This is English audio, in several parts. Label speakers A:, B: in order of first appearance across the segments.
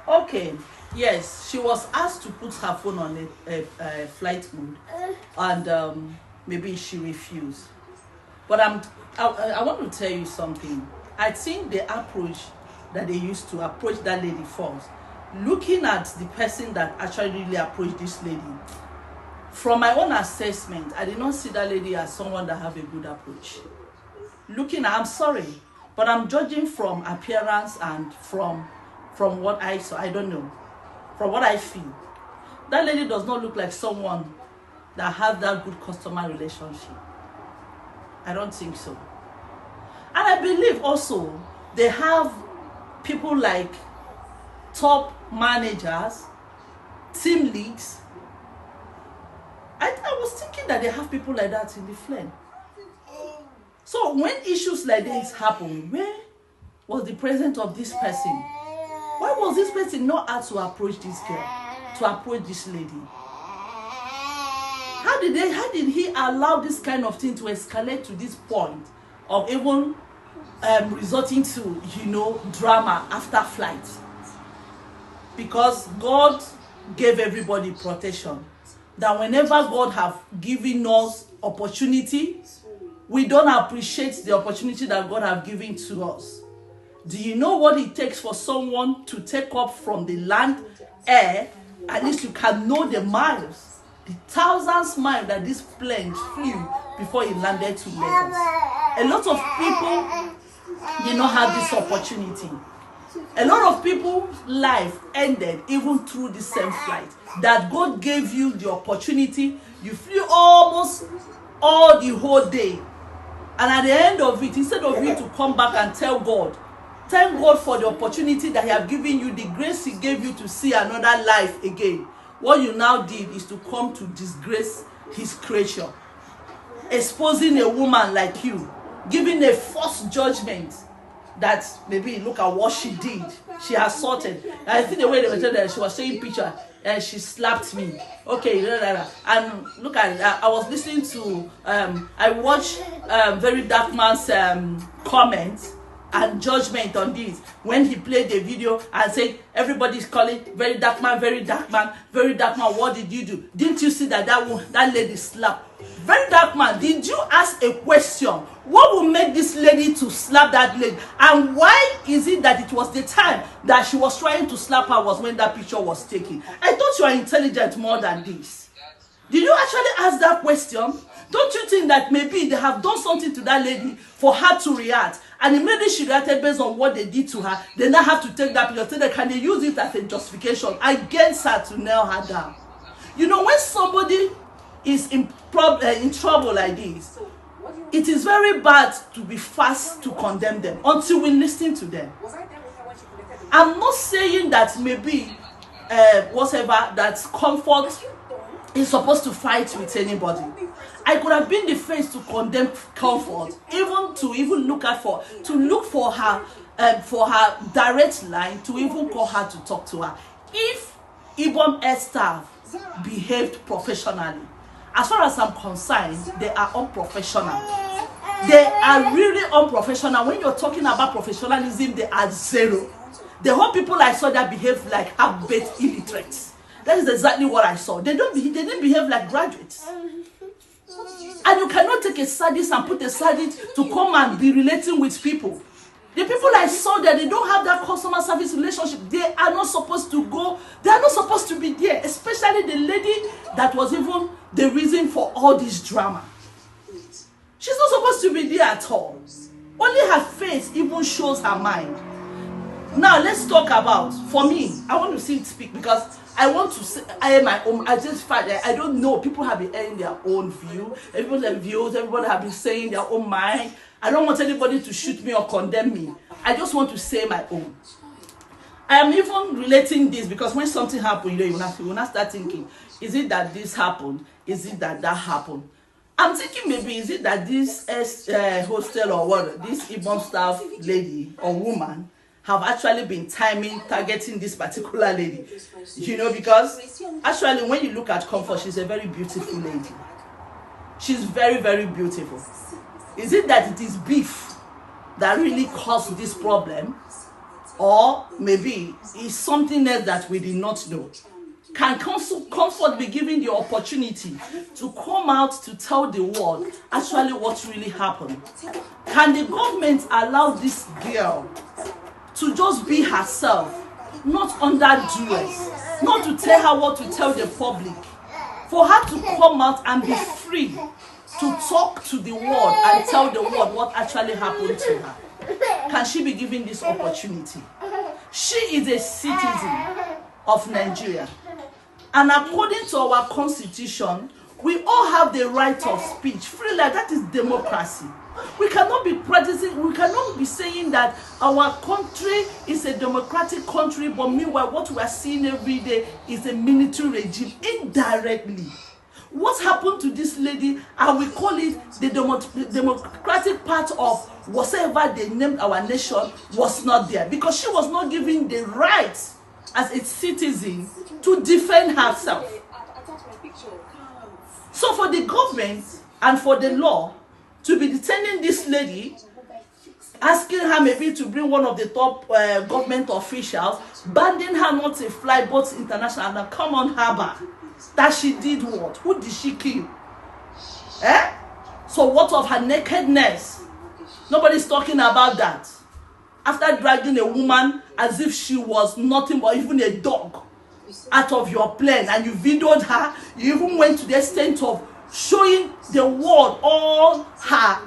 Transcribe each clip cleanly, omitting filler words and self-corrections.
A: Okay, yes, she was asked to put her phone on a flight mode, and maybe she refused. But I want to tell you something. I think the approach that they used to approach that lady first, looking at the person that actually really approached this lady, from my own assessment, I did not see that lady as someone that have a good approach. I'm sorry, but I'm judging from appearance and from what I saw. I don't know. From what I feel, that lady does not look like someone that has that good customer relationship. I don't think so. And I believe also they have people like top managers, team leads. I was thinking that they have people like that in the flame. So when issues like this happen, where was the presence of this person? Why was this person not asked to approach this girl, to approach this lady? How did he allow this kind of thing to escalate to this point of even resorting to, drama after flight? Because God gave everybody protection. That whenever God have given us opportunity, we don't appreciate the opportunity that God have given to us. Do you know what it takes for someone to take off from the land air? At least you can know the miles, the thousands miles that this plane flew before it landed to Lagos. A lot of people did not have this opportunity. A lot of people's life ended even through the same flight. That God gave you the opportunity. You flew almost all the whole day. And at the end of it, instead of you to come back and tell God, thank God for the opportunity that He has given you, the grace He gave you to see another life again. What you now did is to come to disgrace His creation. Exposing a woman like you, giving a false judgment that maybe look at what she did. She assaulted. I think the way they were telling her, she was showing picture and she slapped me. Okay, and look at it. I was listening to I watched Very Dark Man's comments and judgment on this when he played the video and said everybody's calling Very Dark Man, Very Dark Man, Very Dark Man. What did you do? Didn't you see that lady slap? Very Dark Man, did you ask a question? What will make this lady to slap that lady? And why is it that it was the time that she was trying to slap her was when that picture was taken? I thought you are intelligent more than this. Did you actually ask that question? Don't you think that maybe they have done something to that lady for her to react? And immediately she reacted based on what they did to her. They now have to take that picture. So can they use it as a justification against her to nail her down? You know, when somebody is in trouble like this, it is very bad to be fast to condemn them until we listen to them. I'm not saying that maybe whatever, that Comfort is supposed to fight with anybody. I could have been the face to condemn Comfort, even look for her direct line, to even call her to talk to her. If Ibom Air staff behaved professionally, as far as I'm concerned, they are unprofessional. They are really unprofessional. When you're talking about professionalism, they are zero. The whole people I saw that behaved like half-baked illiterates. That is exactly what I saw. They didn't behave like graduates. And you cannot take a sadist and put a sadist to come and be relating with people. The people I saw there, they don't have that customer service relationship. They are not supposed to go. They are not supposed to be there. Especially the lady that was even the reason for all this drama. She's not supposed to be there at all. Only her face even shows her mind. Now let's talk about, for me, I want to see it speak because I want to say, I am my own, I just find that I don't know. People have been airing their own view. Everybody have views. Everybody have been saying their own mind. I don't want anybody to shoot me or condemn me. I just want to say my own. I am even relating this because when something happens, you will not start thinking, is it that this happened? Is it that happened? I'm thinking maybe, is it that this hostel or what, this Ibom staff lady or woman have actually been targeting this particular lady? Because actually when you look at Comfort, she's a very beautiful lady. She's very, very beautiful. Is it that it is beef that really caused this problem? or maybe it's something else that we did not know. Can Comfort be given the opportunity to come out to tell the world actually what really happened? Can the government allow this girl to just be herself, not under duress, not to tell her what to tell the public, for her to come out and be free to talk to the world and tell the world what actually happened to her? Can she be given this opportunity? She is a citizen of Nigeria. And according to our constitution, we all have the right of speech. Freely, that is democracy. We cannot be practicing, we cannot be saying that our country is a democratic country, but meanwhile what we are seeing every day is a military regime indirectly. What happened to this lady, and we call it the democratic part of whatever they named our nation, was not there because she was not given the right as a citizen to defend herself. So for the government and for the law to be detaining this lady, asking her maybe to bring one of the top government officials, banning her not to fly boats international, and come on harbor, that she did what? Who did she kill? So what of her nakedness? Nobody's talking about that. After dragging a woman as if she was nothing but even a dog out of your plane, and you videoed her, you even went to the extent of showing the world all her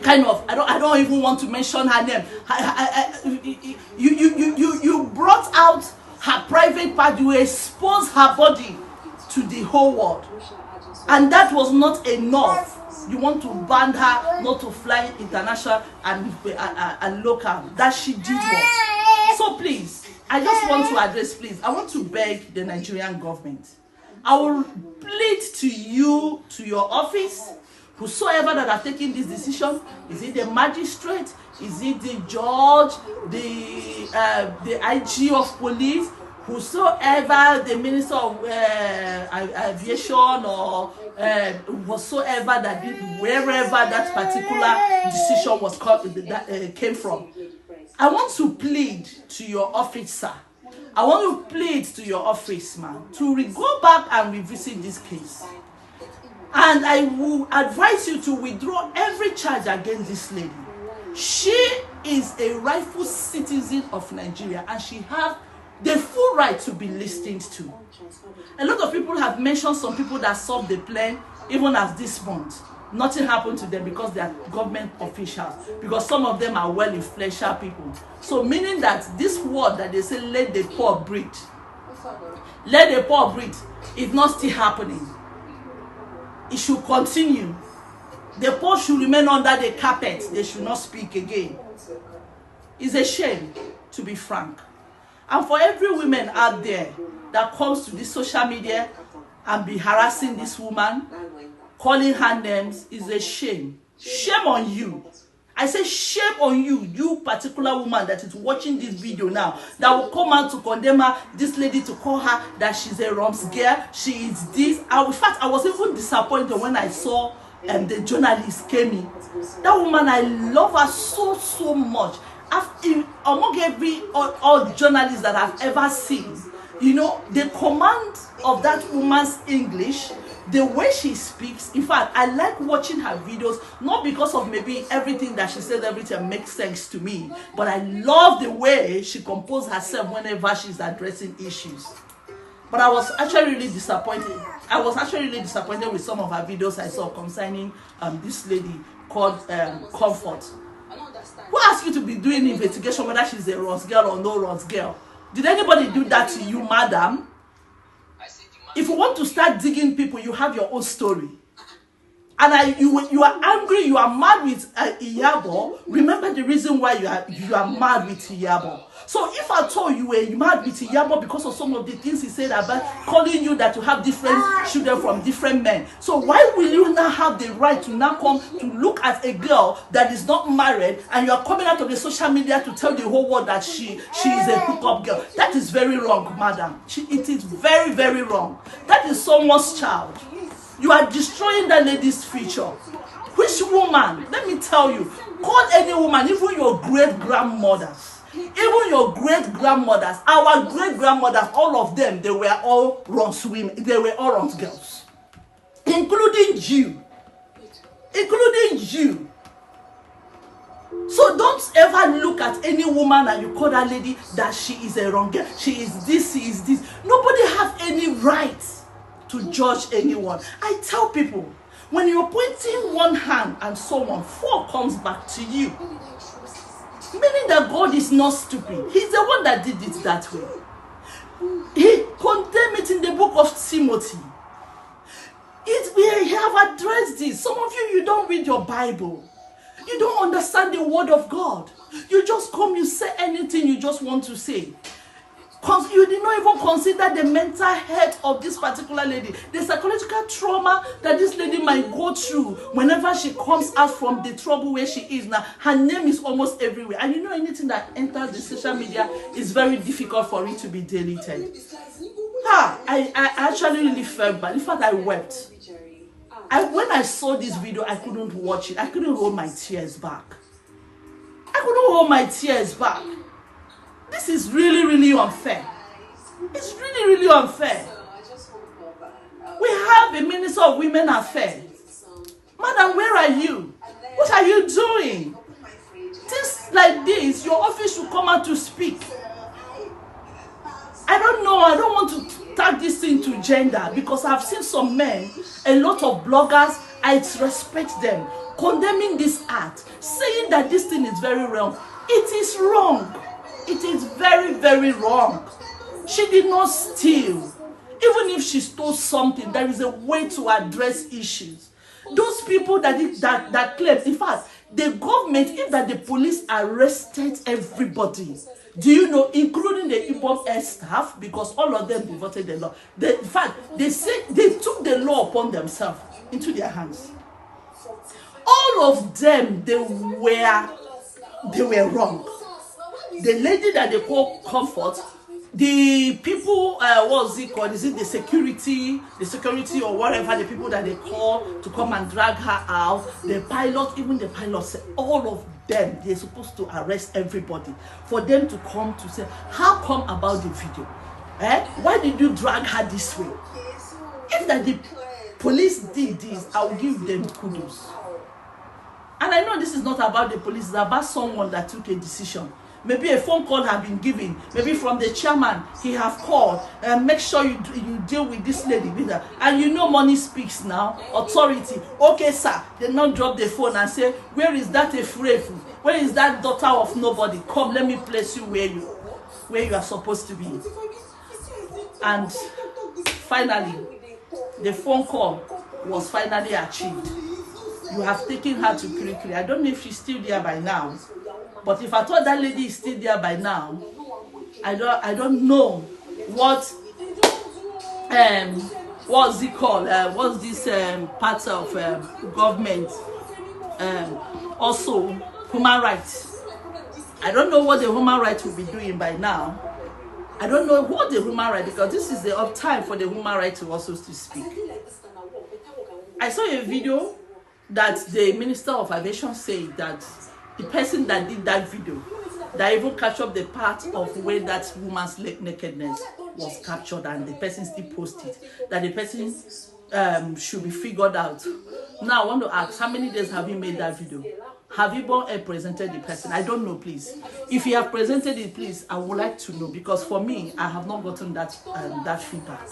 A: kind of, I don't even want to mention her name. You brought out her private part, you exposed her body to the whole world, and that was not enough. You want to ban her not to fly international and local. That she did what? So please, I just want to address, please, I want to beg the Nigerian government. I will plead to you, to your office, whosoever that are taking this decision. Is it the magistrate? Is it the judge? The IG of police? Whosoever, the minister of aviation, or whatsoever that did, wherever that particular decision was came from, I want to plead to your office, sir. I want to plead to your office, man, to go back and revisit this case. And I will advise you to withdraw every charge against this lady. She is a rightful citizen of Nigeria, and she has the full right to be listened to. A lot of people have mentioned some people that solved the plane, even as this month. Nothing happened to them because they are government officials, because some of them are well-influential people. So meaning that this word that they say, let the poor breathe, let the poor breathe, is not still happening. It should continue. The poor should remain under the carpet. They should not speak again. It's a shame, to be frank. And for every woman out there that comes to this social media and be harassing this woman, calling her names, is a shame. Shame on you. I say shame on you, you particular woman that is watching this video now, that will come out to condemn her, this lady, to call her that she's a Roms girl, she is this. In fact, I was even disappointed when I saw the journalist came in. That woman, I love her so much. Among all journalists that I've ever seen, you know, the command of that woman's English, the way she speaks. In fact, I like watching her videos, not because of maybe everything that she says, everything makes sense to me, but I love the way she composes herself whenever she's addressing issues. But I was actually really disappointed. I was actually really disappointed with some of her videos I saw concerning this lady called Comfort. Who asked you to be doing investigation whether she's a Ross girl or no Ross girl? Did anybody do that to you, madam? If you want to start digging people, you have your own story. And you are angry, you are mad with Iyabo. Remember the reason why you are mad with Iyabo. So if I told you were mad with Iyabo because of some of the things he said about calling you that you have different children from different men, so why will you now have the right to now come to look at a girl that is not married, and you are coming out of the social media to tell the whole world that she is a hookup girl? That is very wrong, madam. It is very, very wrong. That is someone's child. You are destroying that lady's future. Which woman? Let me tell you. Call any woman, even your great grandmothers. Even your great-grandmothers, our great-grandmothers, all of them, they were all runs women. They were all runs girls. Including you. Including you. So don't ever look at any woman and you call that lady that she is a wrong girl. She is this, she is this. Nobody have any right to judge anyone. I tell people, when you're pointing one hand and someone, 4 comes back to you. Meaning that God is not stupid. He's the one that did it that way. He condemned it in the book of Timothy. We have addressed this. Some of you don't read your Bible. You don't understand the word of God. You just come, you say anything you just want to say. You did not even consider the mental health of this particular lady. The psychological trauma that this lady might go through whenever she comes out from the trouble where she is now. Her name is almost everywhere. And you know, anything that enters the social media is very difficult for it to be deleted. I actually really felt bad. In fact, I wept. When I saw this video, I couldn't watch it. I couldn't hold my tears back. I couldn't hold my tears back. This is really, really unfair. It's really, really unfair. We have a Minister of Women Affairs. Madam, where are you? What are you doing? Things like this, your office should come out to speak. I don't know. I don't want to tag this thing to gender because I've seen some men, a lot of bloggers, I respect them, condemning this act, saying that this thing is very wrong. It is wrong. It is very, very wrong. She did not steal. Even if she stole something, there is a way to address issues. Those people that claim, in fact, the government, if that the police arrested everybody, do you know, including the Ibom Air staff, because all of them devoted the law. In fact, they said they took the law upon themselves into their hands. All of them, they were wrong. The lady that they call Comfort, the people, what's it called? Is it the security or whatever, the people that they call to come and drag her out, the pilot, even the pilot said, all of them, they're supposed to arrest everybody for them to come to say, how come about the video? Why did you drag her this way? If that the police did this, I will give them kudos. And I know this is not about the police, it's about someone that took a decision. Maybe a phone call has been given. Maybe from the chairman, he have called. Make sure you deal with this lady. And you know money speaks now. Authority. Okay, sir. They not drop the phone and say, where is that Efrefu? Where is that daughter of nobody? Come, let me place you where you are supposed to be. And finally, the phone call was finally achieved. You have taken her to Kirikiri. I don't know if she's still there by now. But if I thought that lady is still there by now, I don't know what's it called? What's this part of government? Also human rights. I don't know what the human rights will be doing by now. I don't know what the human rights, because this is the time for the human rights to also to speak. I saw a video that the Minister of Aviation said that the person that did that video, that even captured the part of where that woman's nakedness was captured, and the person still posted, that the person should be figured out. Now I want to ask, how many days have you made that video? Have you presented the person? I don't know, please. If you have presented it, please, I would like to know, because for me, I have not gotten that feedback.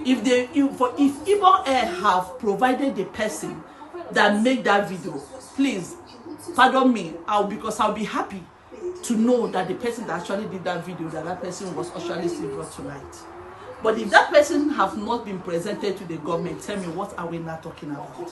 A: If Ibom Air have provided the person that made that video, please, pardon me, because I'll be happy to know that the person that actually did that video, that person was actually still brought to light. But if that person have not been presented to the government, tell me, what are we not talking about?